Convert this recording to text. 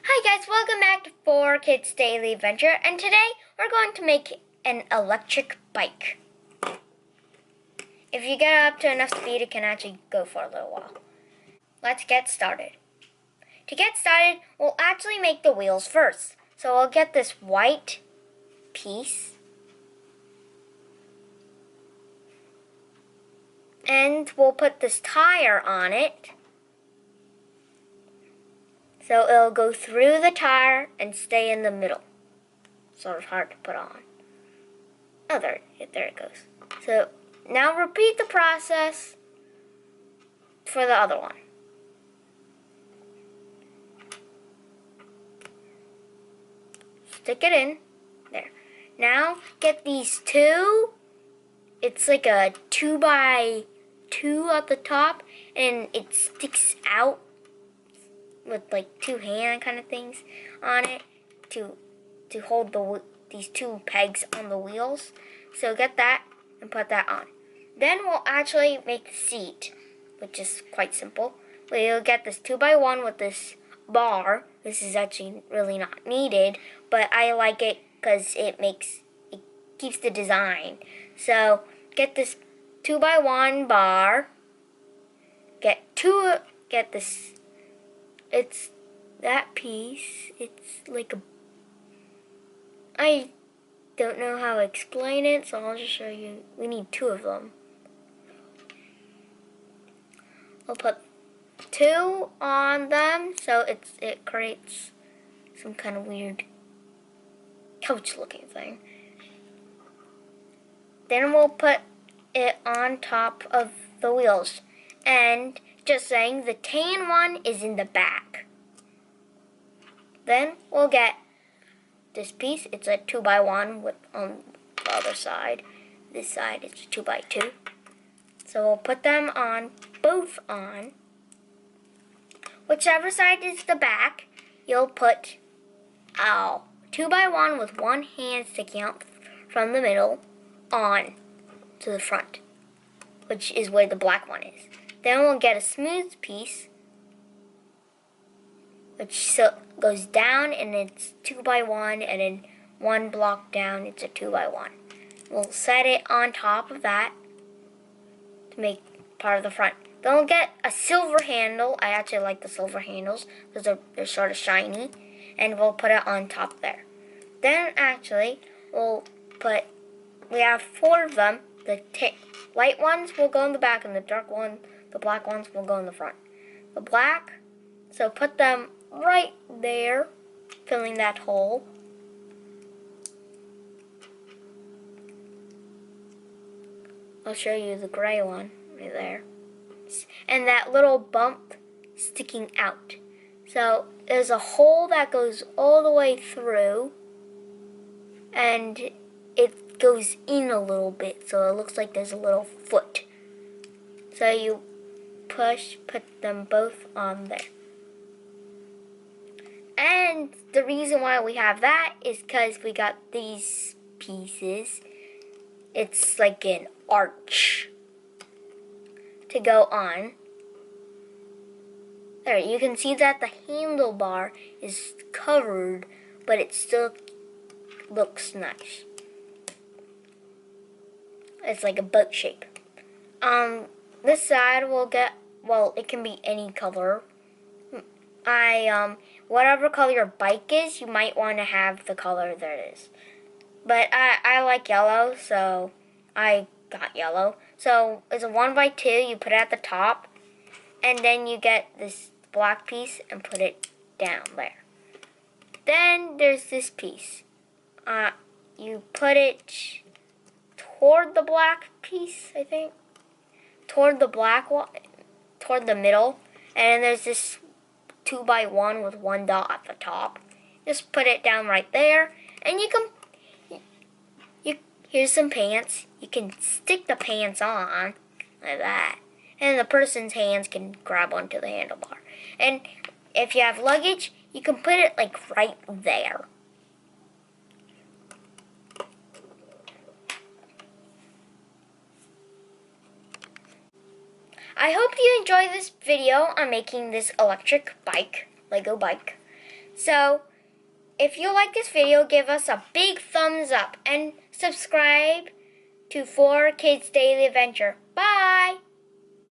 Hi guys, welcome back to 4Kids Daily Adventure, and today we're going to make an electric bike. If you get up to enough speed, it can actually go for a little while. Let's get started. To get started, we'll actually make the wheels first. So we'll get this white piece, and we'll put this tire on it. So it'll go through the tire and stay in the middle. Sort of hard to put on. Oh, there it goes. So now repeat the process for the other one. Stick it in. There. Now get these two. It's like a 2x2 at the top, and it sticks out with like two hand kind of things on it to hold these two pegs on the wheels. So get that and put that on. Then we'll actually make the seat, which is quite simple. We'll get this 2x1 with this bar. This is actually really not needed, but I like it because it keeps the design. So get this 2x1 bar. Get this. It's that piece. It's like I don't know how to explain it, so I'll just show you. We need two of them. I'll put two on them, so it creates some kind of weird couch-looking thing. Then we'll put it on top of the wheels. And just saying, the tan one is in the back. Then we'll get this piece. It's a 2x1 with on the other side. This side is a 2x2. So we'll put them on, both on. Whichever side is the back, you'll put 2x1 with one hand sticking out from the middle on to the front, which is where the black one is. Then we'll get a smooth piece, which goes down, and it's 2x1, and then one block down, it's a 2x1. We'll set it on top of that to make part of the front. Then we'll get a silver handle. I actually like the silver handles because they're sort of shiny, and we'll put it on top there. Then actually, we have four of them. The light ones will go in the back, and the black ones will go in the front. The black, so put them right there, filling that hole. I'll show you the gray one right there. And that little bump sticking out. So there's a hole that goes all the way through, and it goes in a little bit, so it looks like there's a little foot. So you put them both on there. And the reason why we have that is because we got these pieces. It's like an arch to go on. There, you can see that the handlebar is covered, but it still looks nice. It's like a boat shape. This side will get, well, it can be any color. Whatever color your bike is, you might want to have the color that it is. But I like yellow, so I got yellow. So it's a 1x2, you put it at the top, and then you get this black piece and put it down there. Then there's this piece. You put it toward the black piece, I think. Toward the black one, toward the middle. And there's this 2x1 with one dot at the top. Just put it down right there. And here's some pants. You can stick the pants on like that. And the person's hands can grab onto the handlebar. And if you have luggage, you can put it like right there. I hope you enjoyed this video on making this electric bike, Lego bike. So, if you like this video, give us a big thumbs up and subscribe to 4Kids Daily Adventure. Bye!